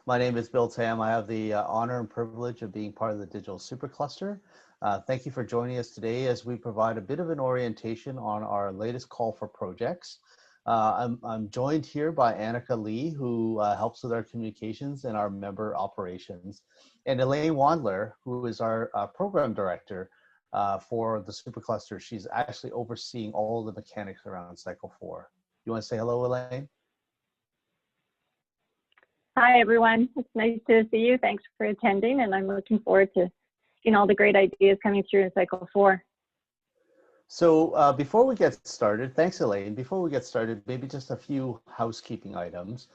My name is Bill Tam. I have the honor and privilege of being part of the Digital Supercluster. Thank you for joining us today as we provide a bit of an orientation on our latest call for projects. I'm joined here by Annika Lee, who helps with our communications and our member operations, and Elaine Wandler, who is our program director for the Supercluster. She's actually overseeing all the mechanics around Cycle 4. You want to say hello, Elaine? Hi, everyone. It's nice to see you. Thanks for attending, and I'm looking forward to seeing all the great ideas coming through in Cycle 4. So before we get started, thanks, Elaine. Before we get started, maybe just a few housekeeping items.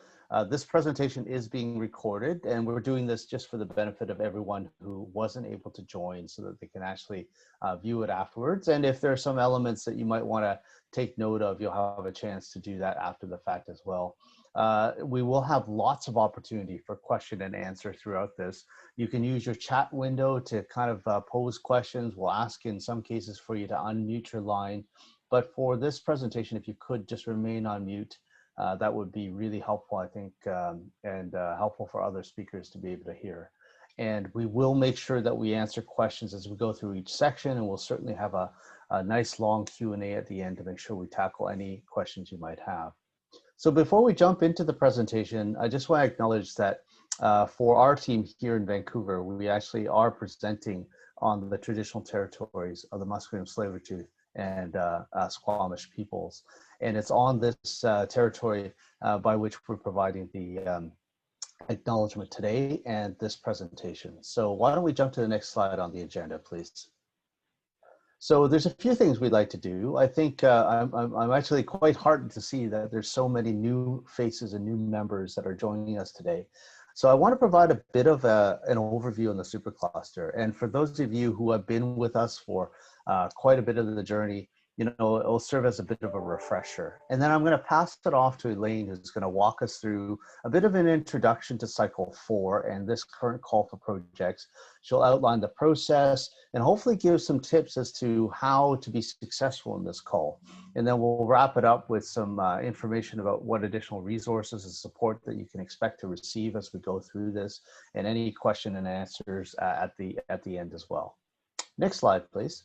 This presentation is being recorded, and we're doing this just for the benefit of everyone who wasn't able to join so that they can actually view it afterwards. And if there are some elements that you might want to take note of, you'll have a chance to do that after the fact as well. We will have lots of opportunity for question and answer throughout this. You can use your chat window to kind of pose questions. We'll ask in some cases for you to unmute your line. But for this presentation, if you could just remain on mute, that would be really helpful, I think, and helpful for other speakers to be able to hear. And we will make sure that we answer questions as we go through each section, and we'll certainly have a nice long Q&A at the end to make sure we tackle any questions you might have. So before we jump into the presentation, I just want to acknowledge that for our team here in Vancouver, we actually are presenting on the traditional territories of the Musqueam, Tsleil-Waututh, and Squamish peoples. And it's on this territory by which we're providing the acknowledgement today and this presentation. So why don't we jump to the next slide on the agenda, please? So there's a few things we'd like to do. I think I'm actually quite heartened to see that there's so many new faces and new members that are joining us today. So I want to provide a bit of an overview on the Supercluster. And for those of you who have been with us for quite a bit of the journey, you know, it'll serve as a bit of a refresher. And then I'm going to pass it off to Elaine, who's going to walk us through a bit of an introduction to Cycle 4 and this current call for projects. She'll outline the process and hopefully give some tips as to how to be successful in this call. And then we'll wrap it up with some information about what additional resources and support that you can expect to receive as we go through this, and any question and answers at the end as well. Next slide, please.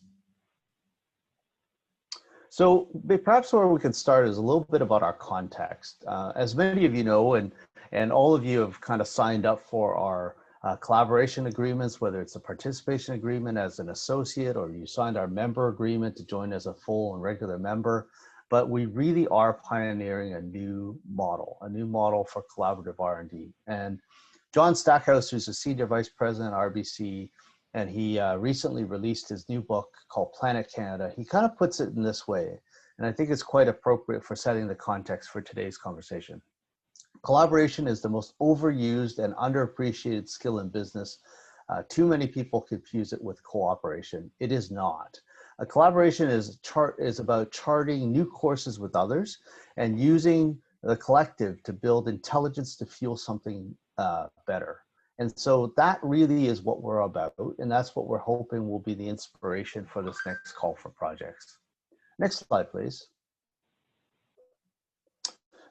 So perhaps where we could start is a little bit about our context. As many of you know, and all of you have kind of signed up for our collaboration agreements, whether it's a participation agreement as an associate, or you signed our member agreement to join as a full and regular member. But we really are pioneering a new model for collaborative R&D. And John Stackhouse, who's the Senior Vice President at RBC, and he recently released his new book called Planet Canada. He kind of puts it in this way, and I think it's quite appropriate for setting the context for today's conversation. Collaboration is the most overused and underappreciated skill in business. Too many people confuse it with cooperation. It is not. A collaboration is about charting new courses with others and using the collective to build intelligence to fuel something better. And so that really is what we're about, and that's what we're hoping will be the inspiration for this next call for projects. Next slide, please.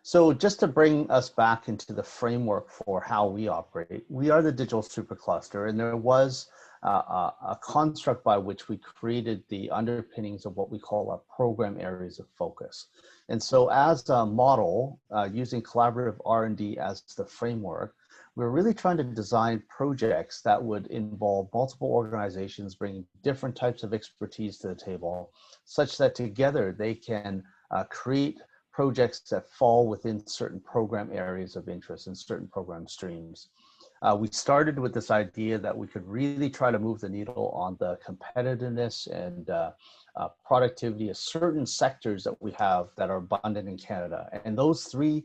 So just to bring us back into the framework for how we operate, we are the Digital Supercluster, and there was a construct by which we created the underpinnings of what we call our program areas of focus. And so as a model, using collaborative R&D as the framework, we're really trying to design projects that would involve multiple organizations bringing different types of expertise to the table, such that together they can create projects that fall within certain program areas of interest and certain program streams. We started with this idea that we could really try to move the needle on the competitiveness and productivity of certain sectors that we have that are abundant in Canada. And those three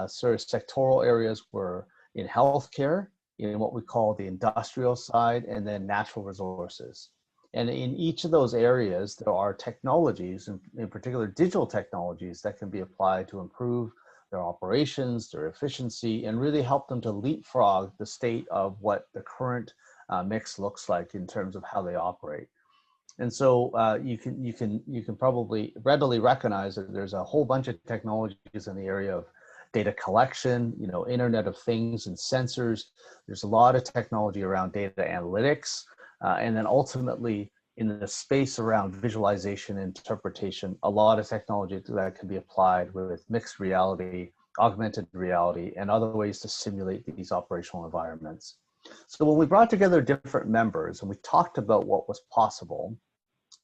sort of sectoral areas were in healthcare, in what we call the industrial side, and then natural resources. And in each of those areas, there are technologies, in particular digital technologies, that can be applied to improve their operations, their efficiency, and really help them to leapfrog the state of what the current mix looks like in terms of how they operate. And so you can probably readily recognize that there's a whole bunch of technologies in the area of data collection, Internet of Things and sensors. There's a lot of technology around data analytics. And then ultimately, in the space around visualization and interpretation, a lot of technology that can be applied with mixed reality, augmented reality, and other ways to simulate these operational environments. So when we brought together different members and we talked about what was possible,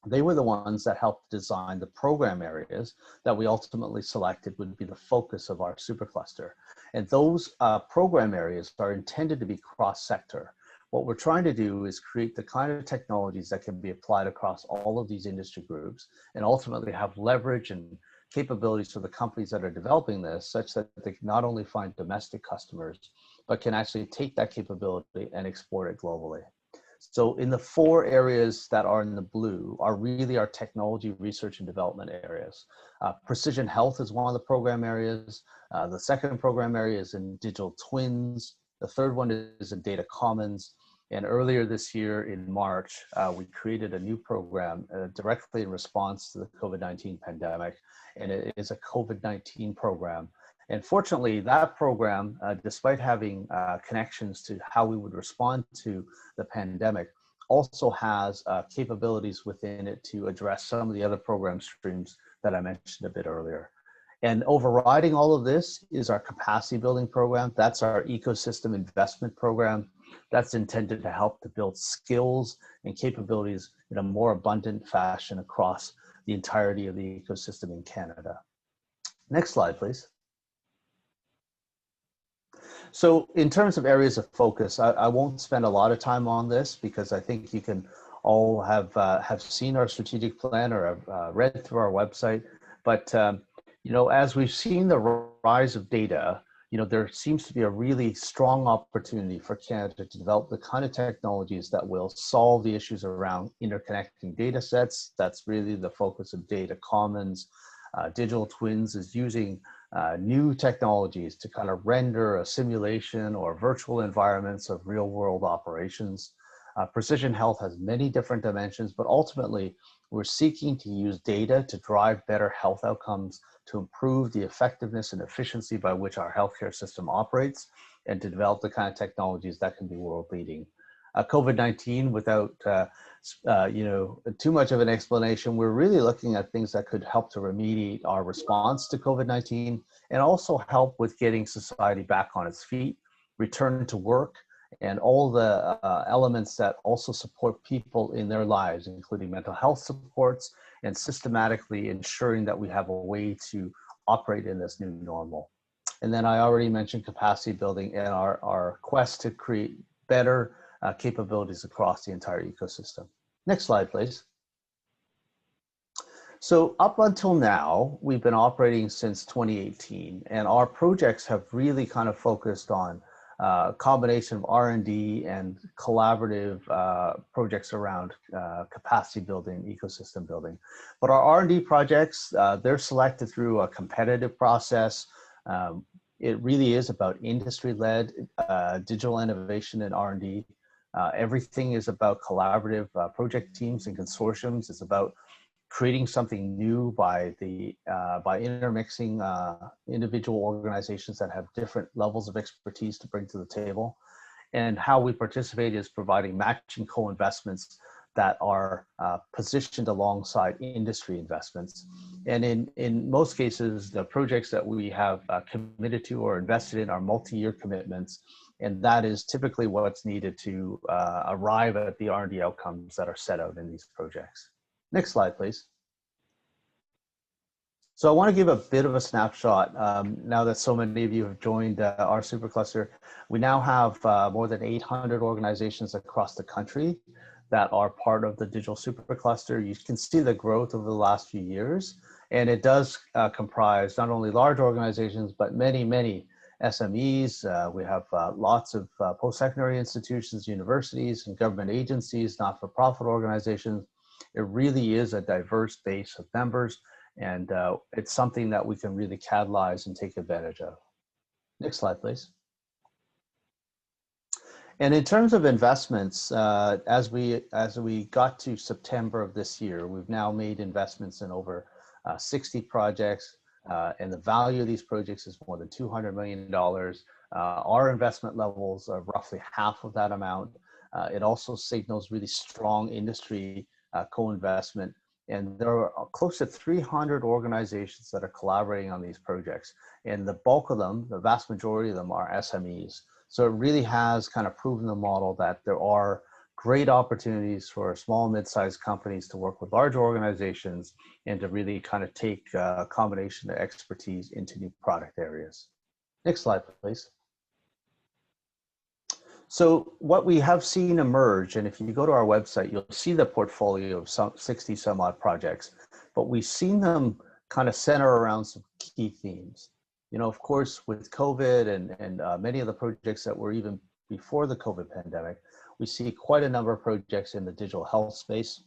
they were the ones that helped design the program areas that we ultimately selected would be the focus of our supercluster. And those program areas are intended to be cross-sector. What we're trying to do is create the kind of technologies that can be applied across all of these industry groups and ultimately have leverage and capabilities for the companies that are developing this such that they can not only find domestic customers, but can actually take that capability and export it globally. So in the 4 areas that are in the blue are really our technology research and development areas. Precision health is one of the program areas. The second program area is in digital twins. The third one is in data commons. And earlier this year in March, we created a new program directly in response to the COVID-19 pandemic. And it is a COVID-19 program. And fortunately, that program, despite having connections to how we would respond to the pandemic, also has capabilities within it to address some of the other program streams that I mentioned a bit earlier. And overriding all of this is our capacity building program. That's our ecosystem investment program. That's intended to help to build skills and capabilities in a more abundant fashion across the entirety of the ecosystem in Canada. Next slide, please. So in terms of areas of focus, I won't spend a lot of time on this because I think you can all have seen our strategic plan or have read through our website. But as we've seen the rise of data, there seems to be a really strong opportunity for Canada to develop the kind of technologies that will solve the issues around interconnecting data sets. That's really the focus of data commons. Digital twins is using new technologies to kind of render a simulation or virtual environments of real world operations. Precision health has many different dimensions, but ultimately we're seeking to use data to drive better health outcomes, to improve the effectiveness and efficiency by which our healthcare system operates, and to develop the kind of technologies that can be world leading. COVID-19, without too much of an explanation, we're really looking at things that could help to remediate our response to COVID-19 and also help with getting society back on its feet, return to work, and all the elements that also support people in their lives, including mental health supports and systematically ensuring that we have a way to operate in this new normal. And then I already mentioned capacity building and our quest to create better capabilities across the entire ecosystem. Next slide, please. So up until now, we've been operating since 2018, and our projects have really kind of focused on a combination of R&D and collaborative projects around capacity building, ecosystem building. But our R&D projects, they're selected through a competitive process. It really is about industry-led digital innovation and R&D. Everything is about collaborative project teams and consortiums. It's about creating something new by intermixing individual organizations that have different levels of expertise to bring to the table. And how we participate is providing matching co-investments that are positioned alongside industry investments. And in most cases, the projects that we have committed to or invested in are multi-year commitments. And that is typically what's needed to arrive at the R&D outcomes that are set out in these projects. Next slide, please. So I want to give a bit of a snapshot now that so many of you have joined our supercluster. We now have more than 800 organizations across the country that are part of the Digital Supercluster. You can see the growth over the last few years, and it does comprise not only large organizations, but many, many SMEs. We have lots of post-secondary institutions, universities, and government agencies, not-for-profit organizations. It really is a diverse base of members, and it's something that we can really catalyze and take advantage of. Next slide, please. And in terms of investments, as we got to September of this year, we've now made investments in over 60 projects. and the value of these projects is more than $200 million. Our investment levels are roughly half of that amount. It also signals really strong industry co-investment. And there are close to 300 organizations that are collaborating on these projects. And the bulk of them, the vast majority of them, are SMEs. So it really has kind of proven the model that there are great opportunities for small and mid-sized companies to work with large organizations and to really kind of take a combination of expertise into new product areas. Next slide, please. So what we have seen emerge, and if you go to our website, you'll see the portfolio of some 60 some odd projects, but we've seen them kind of center around some key themes. You know, of course, with COVID and many of the projects that were even before the COVID pandemic, we see quite a number of projects in the digital health space,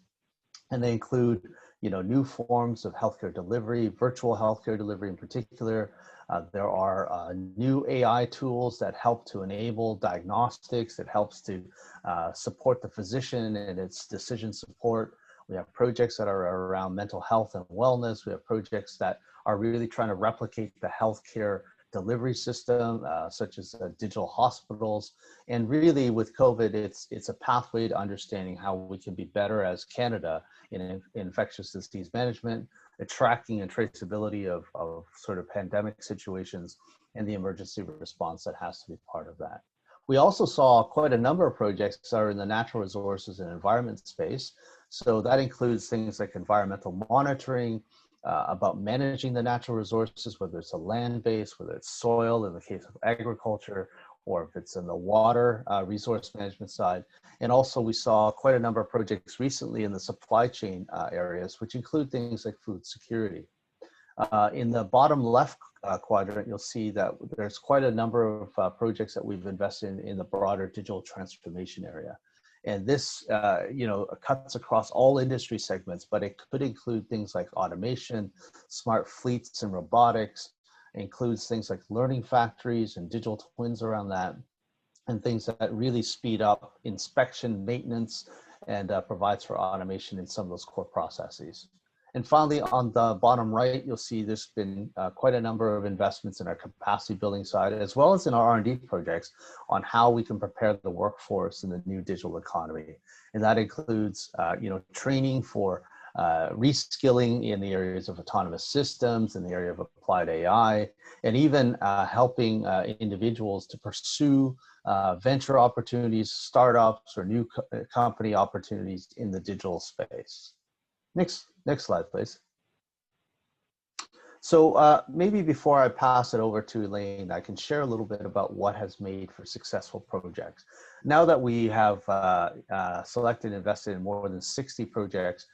and they include, you know, new forms of healthcare delivery, virtual healthcare delivery in particular. There are new AI tools that help to enable diagnostics, that helps to support the physician and its decision support. We have projects that are around mental health and wellness. We have projects that are really trying to replicate the healthcare delivery system, such as digital hospitals. And really with COVID, it's a pathway to understanding how we can be better as Canada in infectious disease management, the tracking and traceability of sort of pandemic situations, and the emergency response that has to be part of that. We also saw quite a number of projects that are in the natural resources and environment space. So that includes things like environmental monitoring, about managing the natural resources, whether it's a land base, whether it's soil in the case of agriculture, or if it's in the water resource management side. And also we saw quite a number of projects recently in the supply chain areas, which include things like food security. In the bottom left quadrant, you'll see that there's quite a number of projects that we've invested in the broader digital transformation area. And this, you know, cuts across all industry segments, but it could include things like automation, smart fleets and robotics. It includes things like learning factories and digital twins around that, and things that really speed up inspection, maintenance, and provides for automation in some of those core processes. And finally, on the bottom right, you'll see there's been quite a number of investments in our capacity building side, as well as in our R&D projects on how we can prepare the workforce in the new digital economy. And that includes, you know, training for reskilling in the areas of autonomous systems, in the area of applied AI, and even helping individuals to pursue venture opportunities, startups, or new company opportunities in the digital space. Next slide, please. So maybe before I pass it over to Elaine, I can share a little bit about what has made for successful projects. Now that we have selected and invested in more than 60 projects,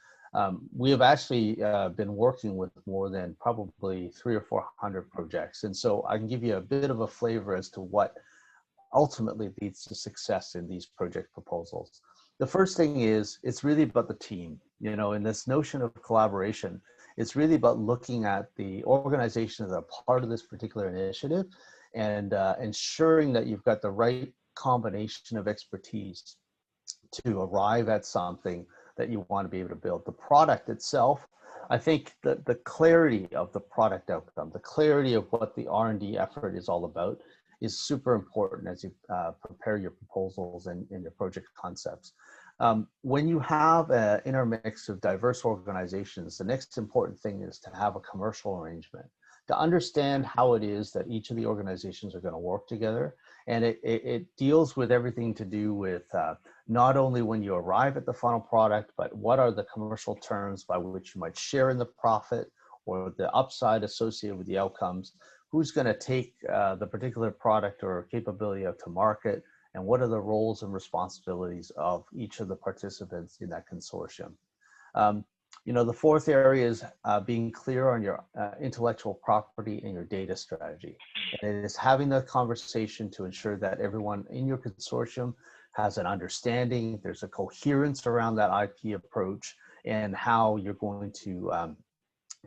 we have actually been working with more than probably 300 or 400 projects. And so I can give you a bit of a flavor as to what ultimately leads to success in these project proposals. The first thing is, it's really about the team. You know, in this notion of collaboration, it's really about looking at the organizations that are part of this particular initiative and ensuring that you've got the right combination of expertise to arrive at something that you want to be able to build. The product itself, I think that the clarity of the product outcome, the clarity of what the R&D effort is all about is super important as you prepare your proposals and your project concepts. When you have an intermix of diverse organizations, the next important thing is to have a commercial arrangement, to understand how it is that each of the organizations are going to work together. And it deals with everything to do with not only when you arrive at the final product, but what are the commercial terms by which you might share in the profit or the upside associated with the outcomes, who's going to take the particular product or capability out to market, and what are the roles and responsibilities of each of the participants in that consortium. You know, the fourth area is being clear on your intellectual property and your data strategy. And it is having the conversation to ensure that everyone in your consortium has an understanding, there's a coherence around that IP approach, and how you're going to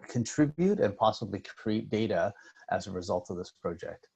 contribute and possibly create data as a result of this project.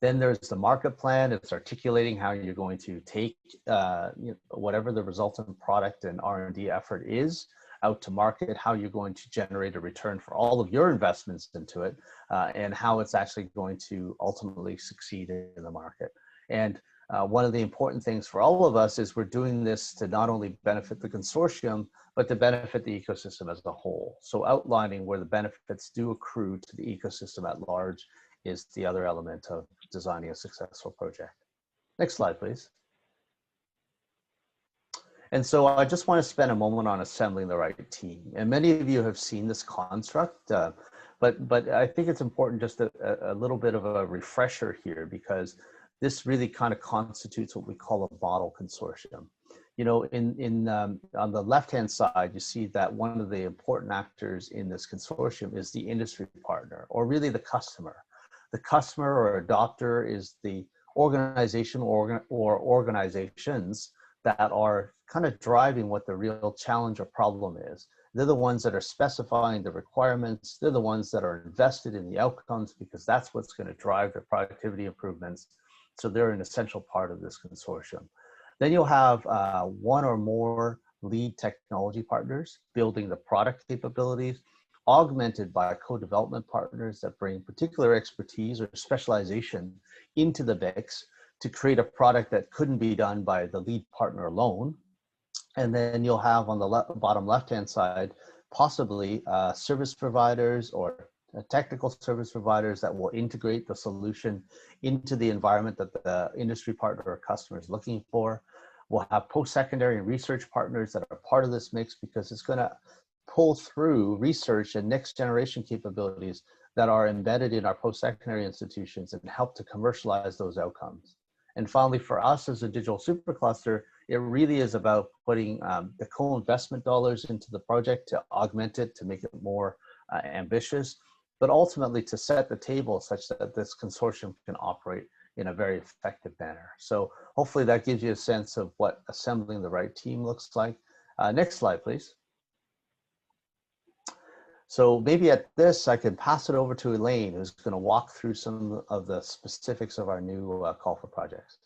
Then there's the market plan. It's articulating how you're going to take you know, whatever the resultant product and R&D effort is out to market, how you're going to generate a return for all of your investments into it, and how it's actually going to ultimately succeed in the market. And one of the important things for all of us is we're doing this to not only benefit the consortium, but to benefit the ecosystem as a whole. So outlining where the benefits do accrue to the ecosystem at large is the other element of designing a successful project. Next slide, please. And so I just want to spend a moment on assembling the right team. And many of you have seen this construct, but I think it's important just a little bit of a refresher here, because this really kind of constitutes what we call a model consortium. You know, on the left-hand side, you see that one of the important actors in this consortium is the industry partner, or really the customer. The customer or adopter is the organization or organizations that are kind of driving what the real challenge or problem is. They're the ones that are specifying the requirements. They're the ones that are invested in the outcomes, because that's what's going to drive the productivity improvements. So they're an essential part of this consortium. Then you'll have one or more lead technology partners building the product capabilities, augmented by co-development partners that bring particular expertise or specialization into the mix to create a product that couldn't be done by the lead partner alone. And then you'll have on the bottom left-hand side, possibly service providers or technical service providers that will integrate the solution into the environment that the industry partner or customer is looking for. We'll have post-secondary and research partners that are part of this mix, because it's going to pull through research and next generation capabilities that are embedded in our post-secondary institutions and help to commercialize those outcomes. And finally, for us as a digital supercluster, it really is about putting the co-investment dollars into the project to augment it, to make it more ambitious, but ultimately to set the table such that this consortium can operate in a very effective manner. So hopefully that gives you a sense of what assembling the right team looks like. Next slide, please. So maybe at this, I can pass it over to Elaine, who's going to walk through some of the specifics of our new call for projects.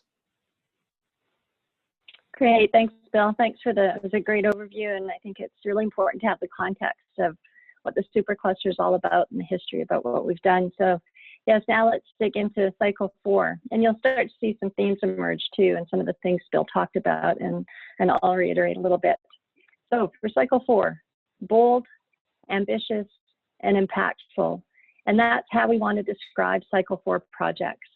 Great, thanks, Bill. Thanks for it was a great overview, and I think it's really important to have the context of what the supercluster is all about and the history about what we've done. So yes, now let's dig into cycle 4, and you'll start to see some themes emerge too, and some of the things Bill talked about, and I'll reiterate a little bit. So for cycle 4, bold, ambitious, and impactful. And that's how we want to describe cycle 4 projects.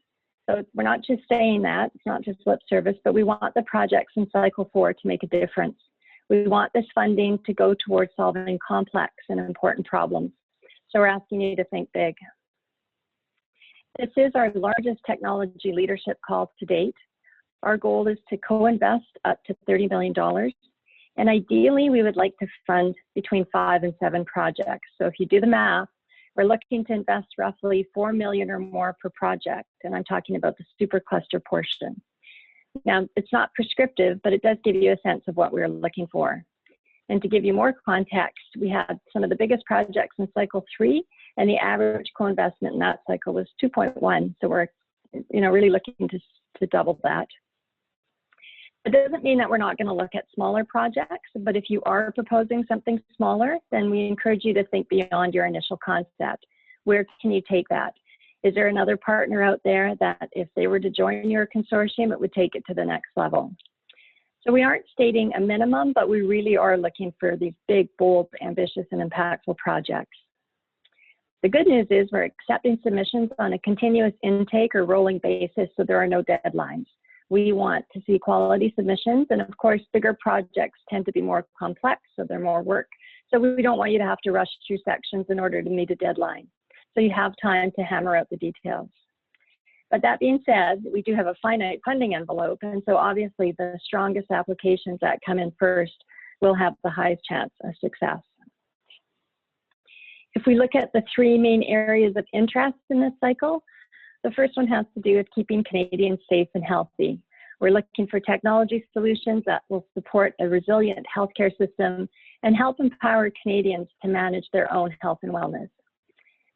So we're not just saying that, it's not just lip service, but we want the projects in cycle 4 to make a difference. We want this funding to go towards solving complex and important problems. So we're asking you to think big. This is our largest technology leadership call to date. Our goal is to co-invest up to $30 million. And ideally, we would like to fund between 5 and 7 projects. So if you do the math, we're looking to invest roughly $4 million or more per project. And I'm talking about the supercluster portion. Now, it's not prescriptive, but it does give you a sense of what we're looking for. And to give you more context, we had some of the biggest projects in cycle 3, and the average co-investment in that cycle was 2.1. So we're, really looking to double that. It doesn't mean that we're not going to look at smaller projects, but if you are proposing something smaller, then we encourage you to think beyond your initial concept. Where can you take that? Is there another partner out there that if they were to join your consortium, it would take it to the next level? So we aren't stating a minimum, but we really are looking for these big, bold, ambitious, and impactful projects. The good news is we're accepting submissions on a continuous intake or rolling basis, so there are no deadlines. We want to see quality submissions, and of course, bigger projects tend to be more complex, so they're more work. So we don't want you to have to rush through sections in order to meet a deadline. So you have time to hammer out the details. But that being said, we do have a finite funding envelope, and so obviously the strongest applications that come in first will have the highest chance of success. If we look at the 3 main areas of interest in this cycle, the first one has to do with keeping Canadians safe and healthy. We're looking for technology solutions that will support a resilient healthcare system and help empower Canadians to manage their own health and wellness.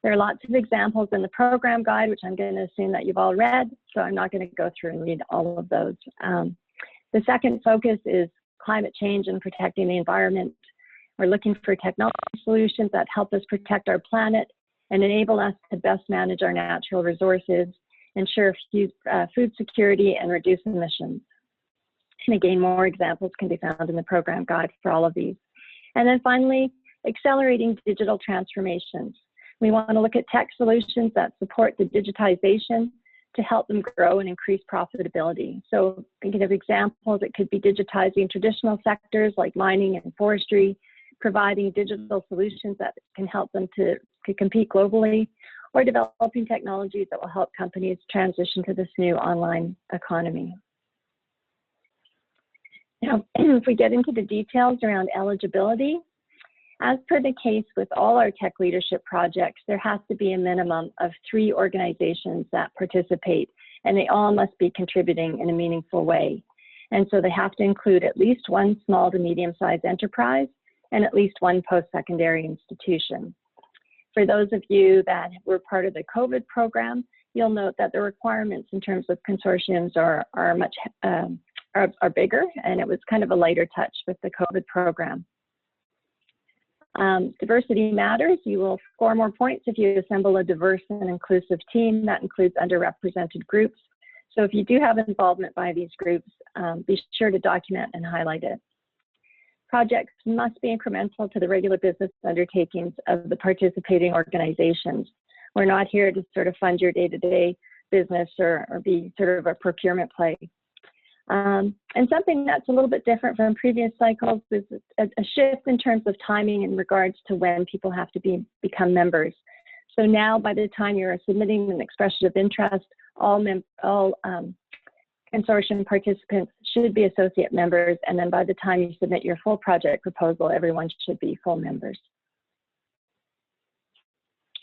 There are lots of examples in the program guide, which I'm going to assume that you've all read, so I'm not going to go through and read all of those. The second focus is climate change and protecting the environment. We're looking for technology solutions that help us protect our planet and enable us to best manage our natural resources, ensure food security, and reduce emissions. And again, more examples can be found in the program guide for all of these. And then finally, accelerating digital transformations. We want to look at tech solutions that support the digitization to help them grow and increase profitability. So thinking of examples, it could be digitizing traditional sectors like mining and forestry, providing digital solutions that can help them to compete globally, or developing technologies that will help companies transition to this new online economy. Now, if we get into the details around eligibility, as per the case with all our tech leadership projects, there has to be a minimum of 3 organizations that participate, and they all must be contributing in a meaningful way. And so they have to include at least 1 small to medium-sized enterprise and at least 1 post-secondary institution. For those of you that were part of the COVID program, you'll note that the requirements in terms of consortiums are bigger, and it was kind of a lighter touch with the COVID program. Diversity matters. You will score more points if you assemble a diverse and inclusive team that includes underrepresented groups. So if you do have involvement by these groups, be sure to document and highlight it. Projects must be incremental to the regular business undertakings of the participating organizations. We're not here to sort of fund your day-to-day business or be sort of a procurement play. And something that's a little bit different from previous cycles is a shift in terms of timing in regards to when people have to become members. So now, by the time you're submitting an expression of interest, all consortium participants should be associate members, and then by the time you submit your full project proposal, everyone should be full members.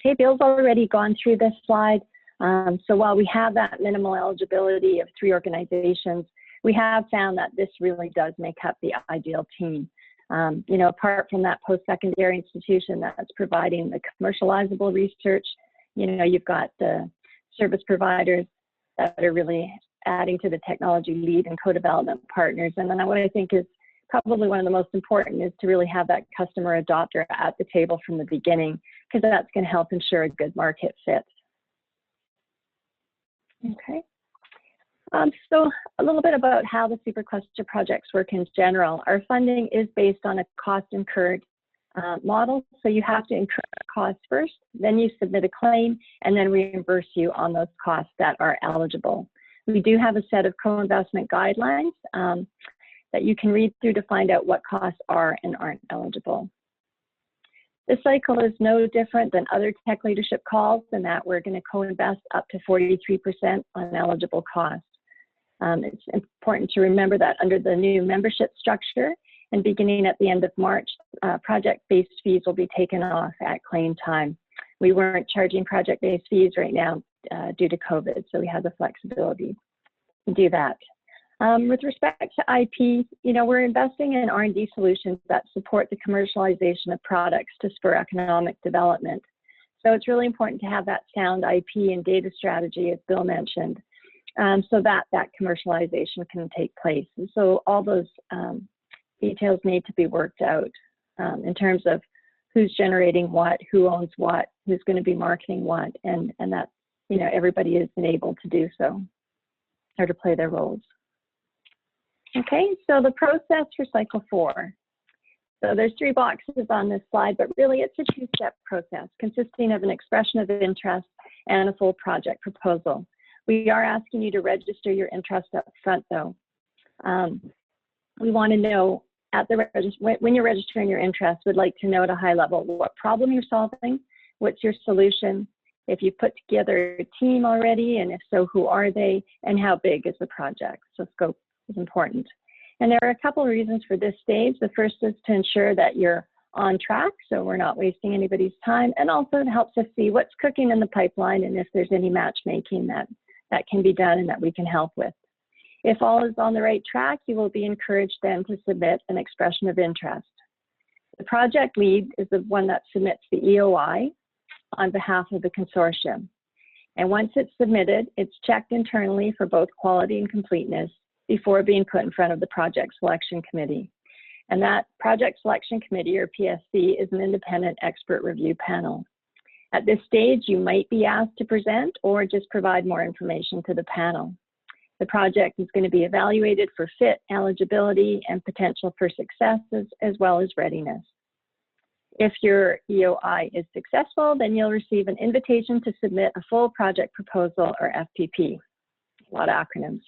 Okay, Bill's already gone through this slide. So while we have that minimal eligibility of 3 organizations, we have found that this really does make up the ideal team. You know, apart from that post-secondary institution that's providing the commercializable research, you know, you've got the service providers that are really adding to the technology lead and co-development partners. And then what I think is probably one of the most important is to really have that customer adopter at the table from the beginning, because that's going to help ensure a good market fit. Okay. So a little bit about how the supercluster projects work in general. Our funding is based on a cost incurred model. So you have to incur costs first, then you submit a claim, and then reimburse you on those costs that are eligible. We do have a set of co-investment guidelines that you can read through to find out what costs are and aren't eligible. This cycle is no different than other tech leadership calls in that we're going to co-invest up to 43% on eligible costs. It's important to remember that under the new membership structure and beginning at the end of March, project-based fees will be taken off at claim time. We weren't charging project-based fees right now due to COVID, so we had the flexibility to do that. With respect to IP, you know, we're investing in R&D solutions that support the commercialization of products to spur economic development. So it's really important to have that sound IP and data strategy, as Bill mentioned, so that commercialization can take place. And so all those details need to be worked out in terms of who's generating what, who owns what, who's going to be marketing what, and that, you know, everybody is enabled to do so or to play their roles. Okay, so the process for cycle 4. So there's 3 boxes on this slide, but really it's a 2-step process consisting of an expression of interest and a full project proposal. We are asking you to register your interest up front, though. We want to know when you're registering your interest, we'd like to know at a high level what problem you're solving, what's your solution, if you've put together a team already, and if so, who are they, and how big is the project. So scope is important. And there are a couple of reasons for this stage. The first is to ensure that you're on track, so we're not wasting anybody's time, and also it helps us see what's cooking in the pipeline and if there's any matchmaking that can be done and that we can help with. If all is on the right track, you will be encouraged then to submit an expression of interest. The project lead is the one that submits the EOI on behalf of the consortium. And once it's submitted, it's checked internally for both quality and completeness before being put in front of the project selection committee. And that Project Selection Committee, or PSC, is an independent expert review panel. At this stage, you might be asked to present or just provide more information to the panel. The project is going to be evaluated for fit, eligibility, and potential for success, as well as readiness. If your EOI is successful, then you'll receive an invitation to submit a full project proposal, or FPP. A lot of acronyms.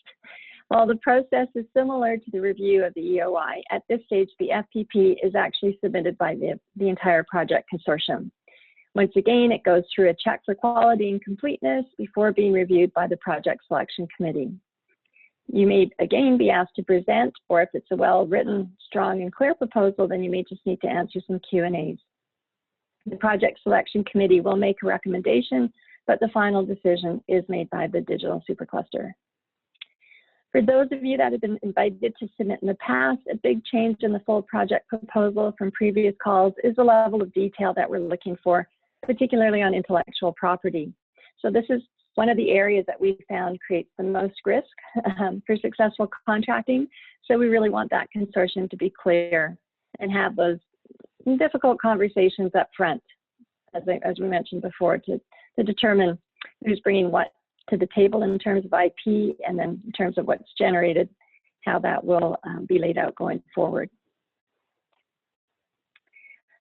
While the process is similar to the review of the EOI, at this stage, the FPP is actually submitted by the entire project consortium. Once again, it goes through a check for quality and completeness before being reviewed by the Project Selection Committee. You may, again, be asked to present, or if it's a well-written, strong, and clear proposal, then you may just need to answer some Q&As. The Project Selection Committee will make a recommendation, but the final decision is made by the Digital Supercluster. For those of you that have been invited to submit in the past, a big change in the full project proposal from previous calls is the level of detail that we're looking for, particularly on intellectual property. So this is one of the areas that we found creates the most risk for successful contracting. So we really want that consortium to be clear and have those difficult conversations up front, as we mentioned before, to determine who's bringing what to the table in terms of IP, and then in terms of what's generated, how that will be laid out going forward.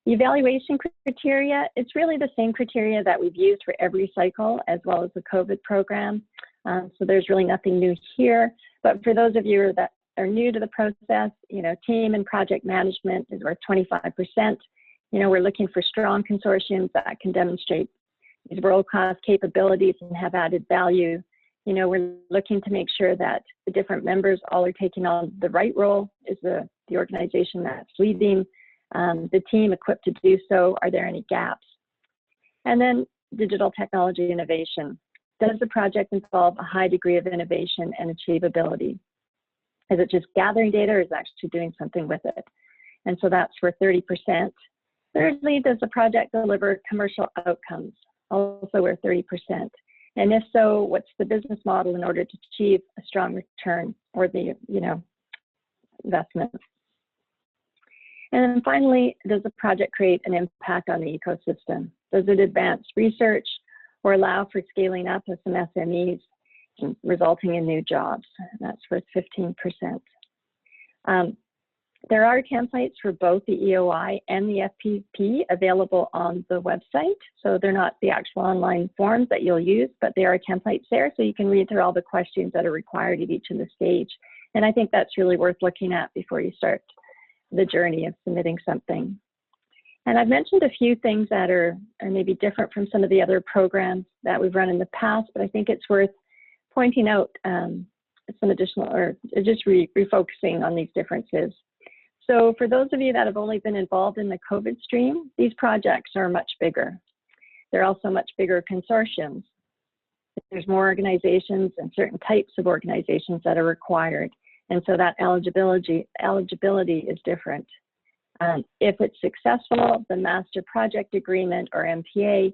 The evaluation criteria, it's really the same criteria that we've used for every cycle, as well as the COVID program. So there's really nothing new here. But for those of you that are new to the process, team and project management is worth 25%. We're looking for strong consortiums that can demonstrate these world-class capabilities and have added value. We're looking to make sure that the different members all are taking on the right role. Is the organization that's leading the team equipped to do so? Are there any gaps? And then digital technology innovation. Does the project involve a high degree of innovation and achievability? Is it just gathering data, or is it actually doing something with it? And so that's for 30%. Thirdly, does the project deliver commercial outcomes? Also worth 30%. And if so, what's the business model in order to achieve a strong return or the investment? And then finally, does the project create an impact on the ecosystem? Does it advance research or allow for scaling up of some SMEs, resulting in new jobs? And that's worth 15%. There are templates for both the EOI and the FPP available on the website. So they're not the actual online forms that you'll use, but there are templates there, so you can read through all the questions that are required at each of the stage. And I think that's really worth looking at before you start the journey of submitting something. And I've mentioned a few things that are maybe different from some of the other programs that we've run in the past, but I think it's worth pointing out some additional, or just refocusing on these differences. So for those of you that have only been involved in the COVID stream, these projects are much bigger. They're also much bigger consortiums. There's more organizations and certain types of organizations that are required. And so that eligibility is different. If it's successful, the Master Project Agreement, or MPA,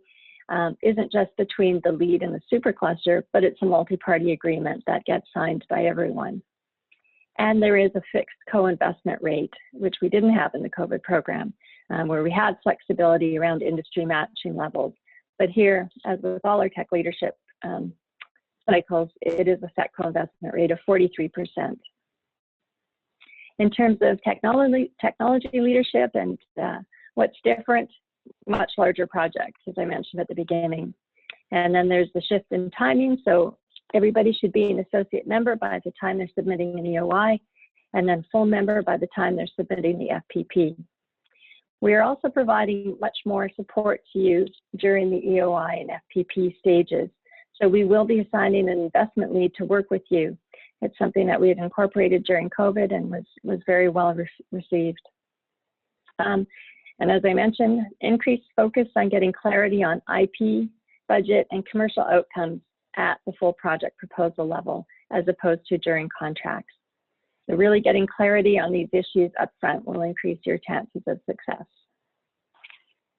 isn't just between the lead and the supercluster, but it's a multi-party agreement that gets signed by everyone. And there is a fixed co-investment rate, which we didn't have in the COVID program, where we had flexibility around industry matching levels. But here, as with all our tech leadership cycles, it is a set co-investment rate of 43%. In terms of technology leadership and what's different, much larger projects, as I mentioned at the beginning. And then there's the shift in timing. So everybody should be an associate member by the time they're submitting an EOI, and then full member by the time they're submitting the FPP. We are also providing much more support to you during the EOI and FPP stages. So we will be assigning an investment lead to work with you. It's something that we had incorporated during COVID and was very well received. And as I mentioned, increased focus on getting clarity on IP, budget, and commercial outcomes at the full project proposal level, as opposed to during contracts. So really getting clarity on these issues up front will increase your chances of success.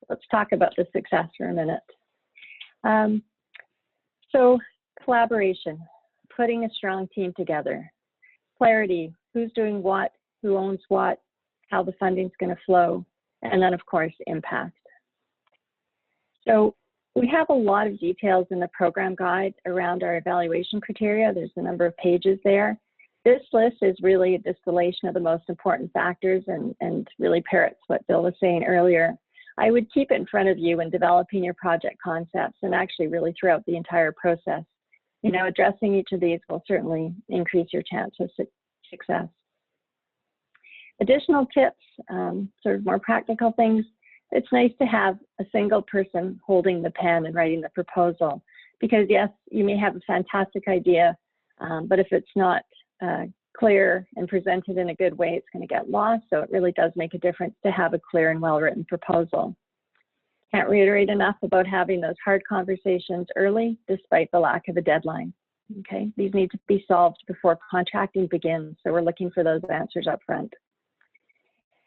Let's talk about the success for a minute. So collaboration, putting a strong team together. Clarity, who's doing what, who owns what, how the funding is going to flow, and then, of course, impact. So we have a lot of details in the program guide around our evaluation criteria. There's a number of pages there. This list is really a distillation of the most important factors and really parrots what Bill was saying earlier. I would keep it in front of you when developing your project concepts and actually really throughout the entire process. You know, addressing each of these will certainly increase your chance of success. Additional tips, sort of more practical things. It's nice to have a single person holding the pen and writing the proposal, because yes, you may have a fantastic idea, but if it's not clear and presented in a good way, it's going to get lost. So it really does make a difference to have a clear and well-written proposal. Can't reiterate enough about having those hard conversations early, despite the lack of a deadline. Okay, these need to be solved before contracting begins, so we're looking for those answers up front.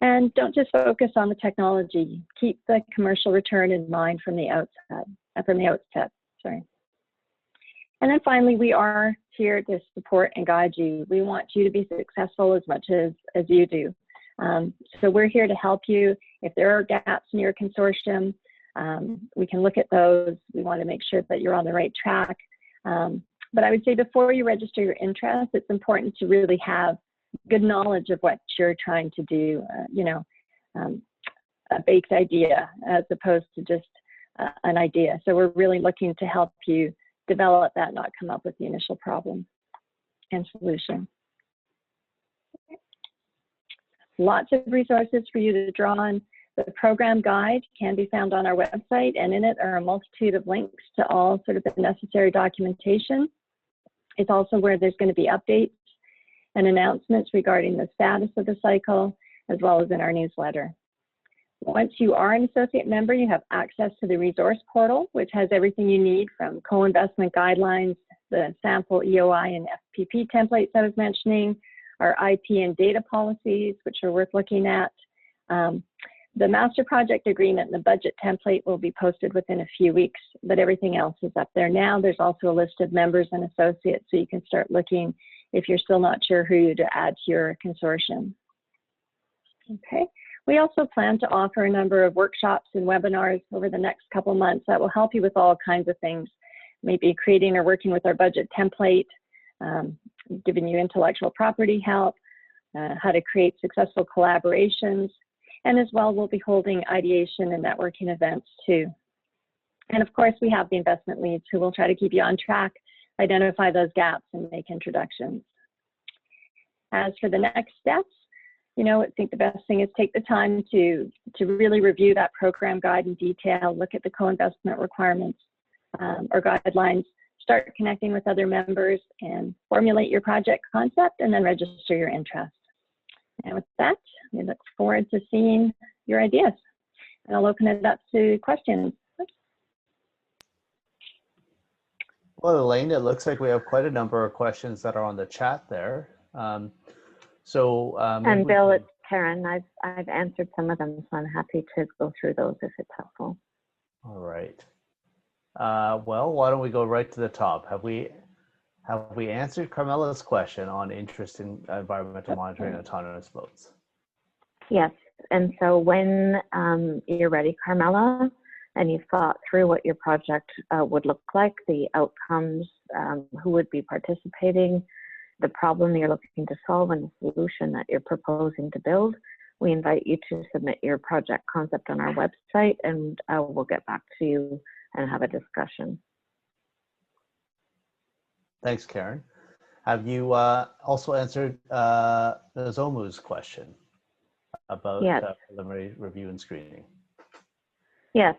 And don't just focus on the technology. Keep the commercial return in mind from the outset. Sorry. And then finally, we are here to support and guide you. We want you to be successful as much as you do. So we're here to help you. If there are gaps in your consortium, we can look at those. We want to make sure that you're on the right track. But I would say before you register your interest, it's important to really have good knowledge of what you're trying to do, you know, a baked idea as opposed to just an idea. So we're really looking to help you develop that, not come up with the initial problem and solution. Lots of resources for you to draw on. The program guide can be found on our website, and in it are a multitude of links to all sort of the necessary documentation. It's also where there's going to be updates and announcements regarding the status of the cycle, as well as in our newsletter. Once you are an associate member, you have access to the resource portal, which has everything you need from co-investment guidelines, the sample EOI and FPP templates I was mentioning, our IP and data policies, which are worth looking at. The master project agreement and the budget template will be posted within a few weeks, but everything else is up there now. There's also a list of members and associates, so you can start looking if you're still not sure who to add to your consortium. Okay. We also plan to offer a number of workshops and webinars over the next couple months that will help you with all kinds of things, maybe creating or working with our budget template, giving you intellectual property help, how to create successful collaborations, and as well, we'll be holding ideation and networking events too. And of course, we have the investment leads who will try to keep you on track, identify those gaps, and make introductions. As for the next steps, you know, I think the best thing is take the time to really review that program guide in detail, look at the co-investment requirements or guidelines, start connecting with other members, and formulate your project concept, and then register your interest. And with that, we look forward to seeing your ideas. And I'll open it up to questions. Oops. Well, Elaine, it looks like we have quite a number of questions that are on the chat there. And Bill, it's Karen. I've answered some of them, so I'm happy to go through those if it's helpful. All right. Well, why don't we go right to the top? Have we answered Carmela's question on interest in environmental monitoring and autonomous boats? Yes. And so when you're ready, Carmela, and you've thought through what your project would look like, the outcomes, who would be participating, the problem you're looking to solve, and the solution that you're proposing to build, we invite you to submit your project concept on our website, and we'll get back to you and have a discussion. Thanks, Karen. Have you also answered Zomu's question about preliminary review and screening? Yes.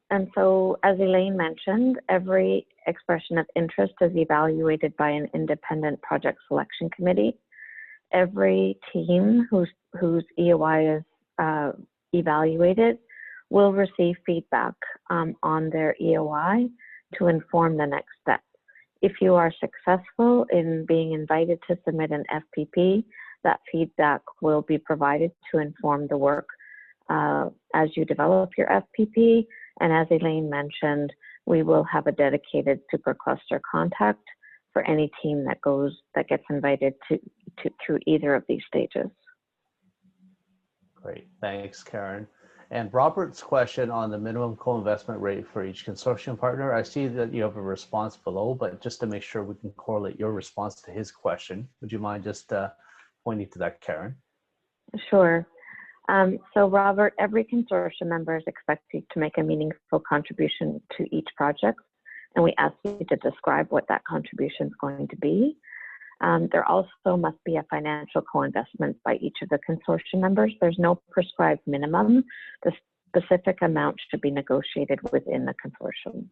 And so, as Elaine mentioned, every expression of interest is evaluated by an independent project selection committee. Every team whose EOI is evaluated will receive feedback on their EOI to inform the next step. If you are successful in being invited to submit an FPP, that feedback will be provided to inform the work as you develop your FPP. And as Elaine mentioned, we will have a dedicated supercluster contact for any team that gets invited to through either of these stages. Great, thanks, Karen. And Robert's question on the minimum co-investment rate for each consortium partner, I see that you have a response below, but just to make sure we can correlate your response to his question, would you mind just pointing to that, Karen? Sure. So Robert, every consortium member is expected to make a meaningful contribution to each project, and we ask you to describe what that contribution is going to be. There also must be a financial co-investment by each of the consortium members. There's no prescribed minimum. The specific amount should be negotiated within the consortium.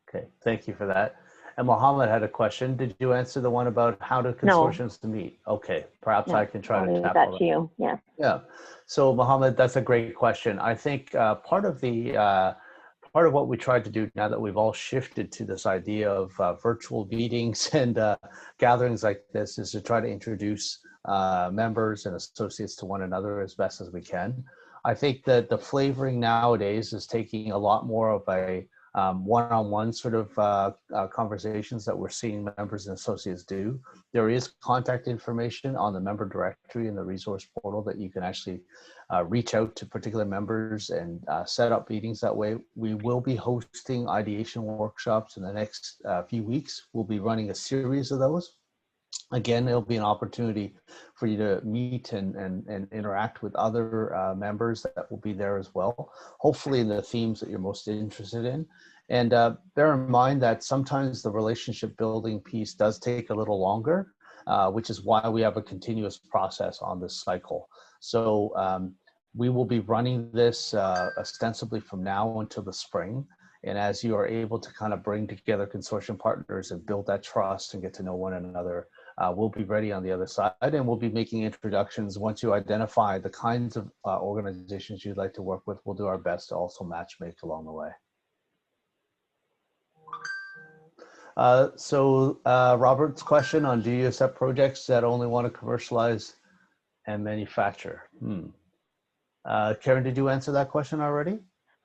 Okay, thank you for that. And Mohammed had a question. Did you answer the one about how do consortiums to meet? Okay, perhaps I can try to tackle that to you. Yeah. Yeah. So Mohammed, that's a great question. I think part of what we tried to do now that we've all shifted to this idea of virtual meetings and gatherings like this is to try to introduce members and associates to one another as best as we can. I think that the flavoring nowadays is taking a lot more of a one-on-one sort of conversations that we're seeing members and associates do. There is contact information on the member directory in the resource portal that you can actually reach out to particular members and set up meetings that way. We will be hosting ideation workshops in the next few weeks. We'll be running a series of those. Again, it'll be an opportunity for you to meet and interact with other members that will be there as well, hopefully in the themes that you're most interested in. And bear in mind that sometimes the relationship building piece does take a little longer, which is why we have a continuous process on this cycle. So we will be running this ostensibly from now until the spring. And as you are able to kind of bring together consortium partners and build that trust and get to know one another, we'll be ready on the other side, and we'll be making introductions. Once you identify the kinds of organizations you'd like to work with, we'll do our best to also matchmake along the way. Robert's question on, do you accept projects that only want to commercialize and manufacture? Karen, did you answer that question already?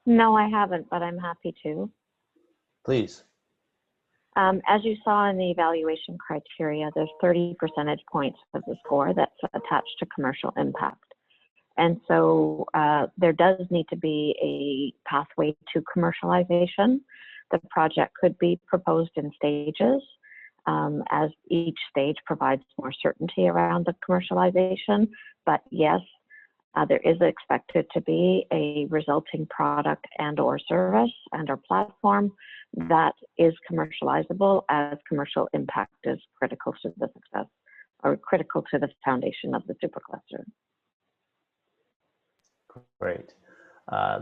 No, I haven't, but I'm happy to. Please. As you saw in the evaluation criteria, there's 30 percentage points of the score that's attached to commercial impact. And so there does need to be a pathway to commercialization. The project could be proposed in stages as each stage provides more certainty around the commercialization. But yes, there is expected to be a resulting product and or service and or platform that is commercializable, as commercial impact is critical to the success or critical to the foundation of the supercluster. Great.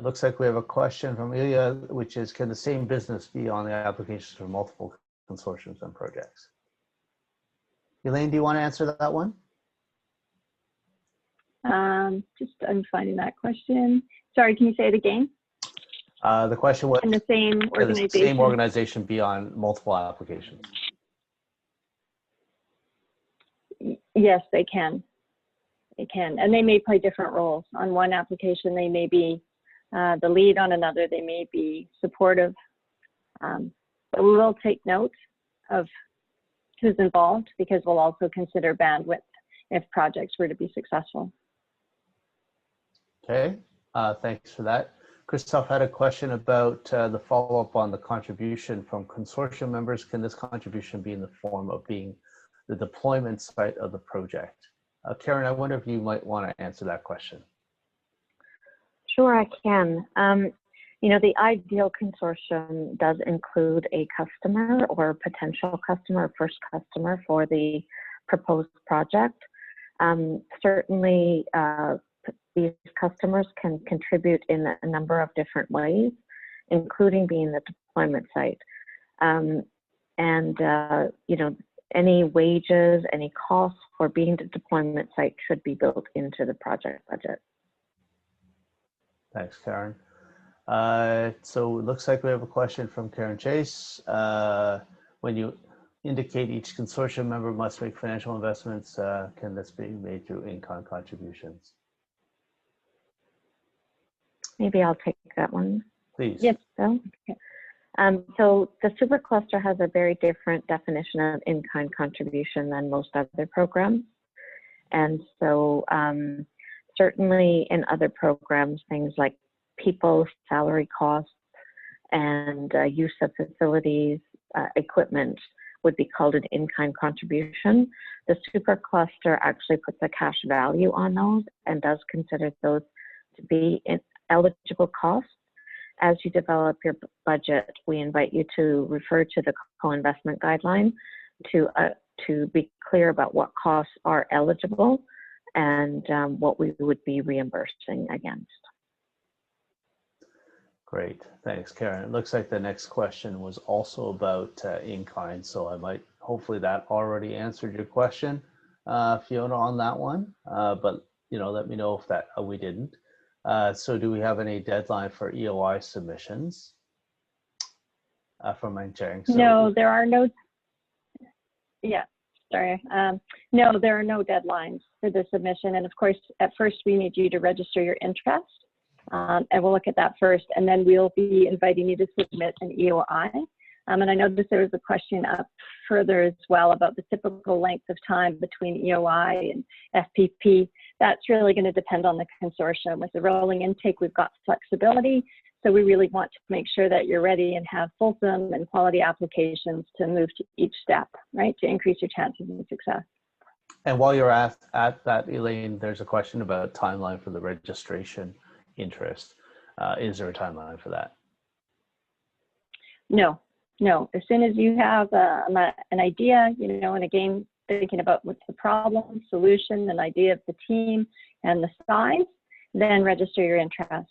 Looks like we have a question from Ilya, which is, can the same business be on the applications for multiple consortiums and projects? Elaine, do you want to answer that one? I'm finding that question. Sorry, can you say it again? The question was, in the same organization. The same organization be on multiple applications? Yes, they can. They can, and they may play different roles. On one application, they may be the lead. On another, they may be supportive. But we will take note of who's involved, because we'll also consider bandwidth if projects were to be successful. Okay, thanks for that. Christoph had a question about the follow-up on the contribution from consortium members. Can this contribution be in the form of being the deployment site of the project? Karen, I wonder if you might want to answer that question. Sure, I can. You know, the ideal consortium does include a customer or potential customer, first customer for the proposed project. Certainly, these customers can contribute in a number of different ways, including being the deployment site. You know, any wages, any costs for being the deployment site should be built into the project budget. Thanks, Karen. So it looks like we have a question from Karen Chase. When you indicate each consortium member must make financial investments, can this be made through in-kind contributions? Maybe I'll take that one. Please. Yes, Bill. Okay. So the supercluster has a very different definition of in-kind contribution than most other programs. And so certainly in other programs, things like people, salary costs, and use of facilities, equipment would be called an in-kind contribution. The supercluster actually puts a cash value on those and does consider those to be eligible costs. As you develop your budget, we invite you to refer to the co-investment guideline to be clear about what costs are eligible and what we would be reimbursing against. Great, thanks, Karen. It looks like the next question was also about in-kind, so I might, hopefully that already answered your question, Fiona, on that one. But let me know if that we didn't. So do we have any deadline for EOI submissions from Chang? So no, there are no. Yeah, sorry. No, there are no deadlines for the submission, and of course, at first we need you to register your interest. And we'll look at that first, and then we'll be inviting you to submit an EOI. And I noticed there was a question up further as well about the typical length of time between EOI and FPP. That's really going to depend on the consortium. With the rolling intake, we've got flexibility, so we really want to make sure that you're ready and have fulsome and quality applications to move to each step, right, to increase your chances of success. And while you're at that, Elaine, there's a question about timeline for the registration interest. Is there a timeline for that? No. As soon as you have an idea, and again, thinking about what's the problem, solution, an idea of the team and the size, then register your interest.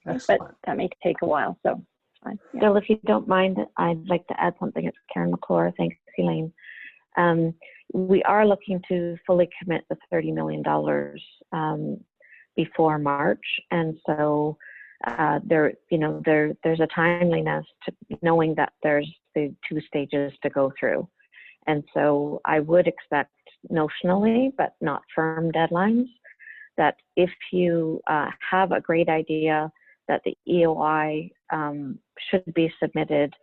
Excellent. But that may take a while, so it's fine. Yeah. Bill, if you don't mind, I'd like to add something. It's Karen McClure. Thanks, Elaine. We are looking to fully commit the $30 million before March, and so there's a timeliness to knowing that there's the 2 stages to go through, and so I would expect notionally, but not firm deadlines, that if you have a great idea that the EOI should be submitted,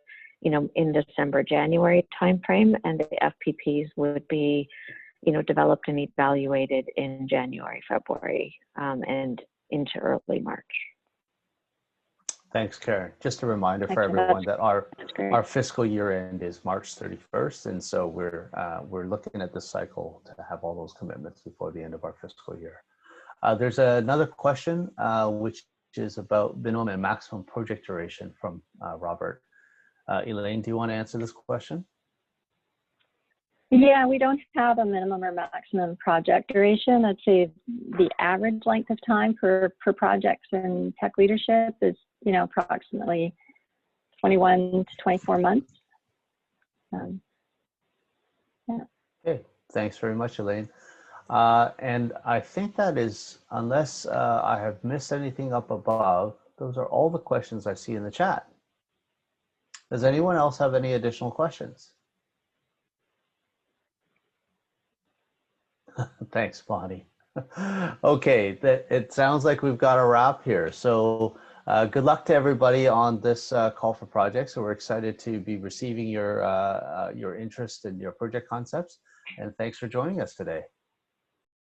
in December, January timeframe, and the FPPs would be developed and evaluated in January, February, and into early March. Thanks, Karen. Just a reminder for everyone that our fiscal year end is March 31st, and so we're looking at this cycle to have all those commitments before the end of our fiscal year. There's another question which is about minimum and maximum project duration from Robert. Elaine, do you want to answer this question? Yeah, we don't have a minimum or maximum project duration. I'd say the average length of time for projects in tech leadership is, approximately 21 to 24 months. Yeah. Okay, thanks very much, Elaine. And I think that is, unless I have missed anything up above, those are all the questions I see in the chat. Does anyone else have any additional questions? Thanks, Bonnie. Okay, it sounds like we've got a wrap here. So good luck to everybody on this call for projects. So we're excited to be receiving your interest in your project concepts. And thanks for joining us today.